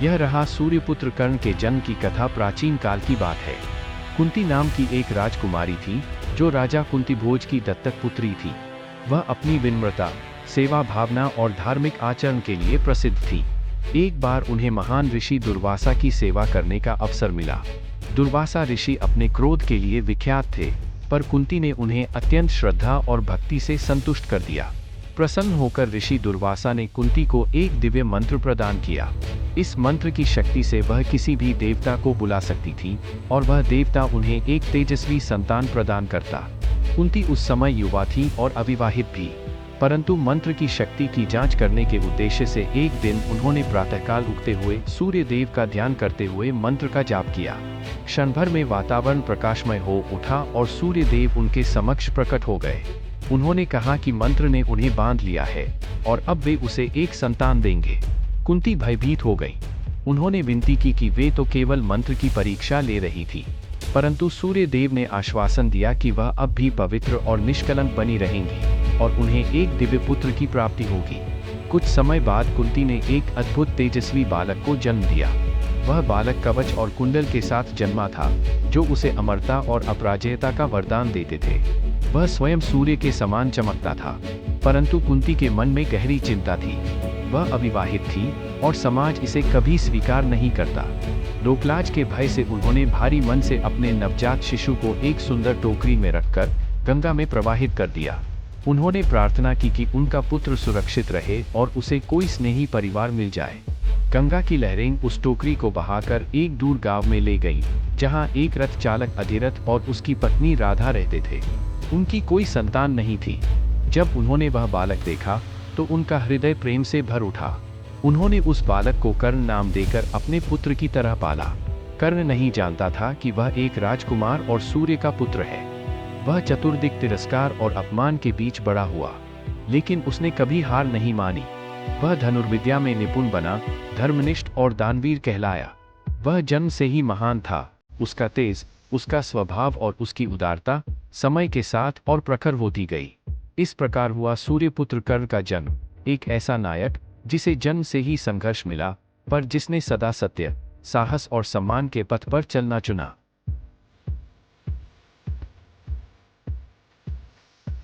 यह रहा सूर्यपुत्र कर्ण के जन्म की कथा प्राचीन काल की बात है। कुंती नाम की एक राजकुमारी थी जो राजा कुंतीभोज की दत्तक पुत्री थी। वह अपनी विनम्रता, सेवा भावना और धार्मिक आचरण के लिए प्रसिद्ध थी। एक बार उन्हें महान ऋषि दुर्वासा की सेवा करने का अवसर मिला। दुर्वासा ऋषि अपने क्रोध के लिए विख्यात थे, पर कुंती ने उन्हें अत्यंत श्रद्धा और भक्ति से संतुष्ट कर दिया। प्रसन्न होकर ऋषि दुर्वासा ने कुंती को एक दिव्य मंत्र प्रदान किया। इस मंत्र की शक्ति से वह किसी भी देवता को बुला सकती थी और वह देवता उन्हें एक तेजस्वी संतान प्रदान करता। कुंती उस समय युवा थी और अविवाहित भी, परंतु मंत्र की शक्ति की जांच करने के उद्देश्य से एक दिन उन्होंने प्रातःकाल उगते हुए सूर्य देव का ध्यान करते हुए मंत्र का जाप किया। क्षण भर में वातावरण प्रकाशमय हो उठा और सूर्य देव उनके समक्ष प्रकट हो गए। उन्होंने कहा कि मंत्र ने उन्हें बांध लिया है और अब वे उसे एक संतान देंगे। कुंती भयभीत हो गई। उन्होंने विनती की कि वे तो केवल मंत्र की परीक्षा ले रही थी, परंतु सूर्य देव ने आश्वासन दिया कि वह अब भी पवित्र और निष्कलंक बनी रहेंगी और उन्हें एक दिव्य पुत्र की प्राप्ति होगी। कुछ समय बाद कुंती ने एक अद्भुत तेजस्वी बालक को जन्म दिया। वह बालक कवच और कुंडल के साथ जन्मा था, जो उसे अमरता और अपराजेयता का वरदान देते थे। वह स्वयं सूर्य के समान चमकता था, परंतु कुंती के मन में गहरी चिंता थी। वह अविवाहित थी और समाज इसे कभी स्वीकार नहीं करता। लोकलाज के भय से उन्होंने भारी मन से अपने नवजात शिशु को एक सुंदर टोकरी में रखकर गंगा में प्रवाहित कर दिया। उन्होंने प्रार्थना की कि उनका पुत्र सुरक्षित रहे और उसे कोई स्नेही परिवार मिल जाए। गंगा की लहरें उस टोकरी को बहाकर एक दूर गांव में ले गईं, जहां एक रथ चालक अधिरथ और उसकी पत्नी राधा रहते थे। उनकी कोई संतान नहीं थी। जब उन्होंने वह बालक देखा तो उनका हृदय प्रेम से भर उठा। उन्होंने उस बालक को कर्ण नाम देकर अपने पुत्र की तरह पाला। कर्ण नहीं जानता था कि वह एक राजकुमार और सूर्य का पुत्र है। वह चतुर्दिक तिरस्कार और अपमान के बीच बड़ा हुआ, लेकिन उसने कभी हार नहीं मानी। वह धनुर्विद्या में निपुण बना, धर्मनिष्ठ और दानवीर कहलाया। वह जन्म से ही महान था। उसका तेज, उसका स्वभाव और उसकी उदारता समय के साथ और प्रखर होती गई। इस प्रकार हुआ सूर्यपुत्र कर्ण का जन्म, एक ऐसा नायक जिसे जन्म से ही संघर्ष मिला, पर जिसने सदा सत्य, साहस और सम्मान के पथ पर चलना चुना।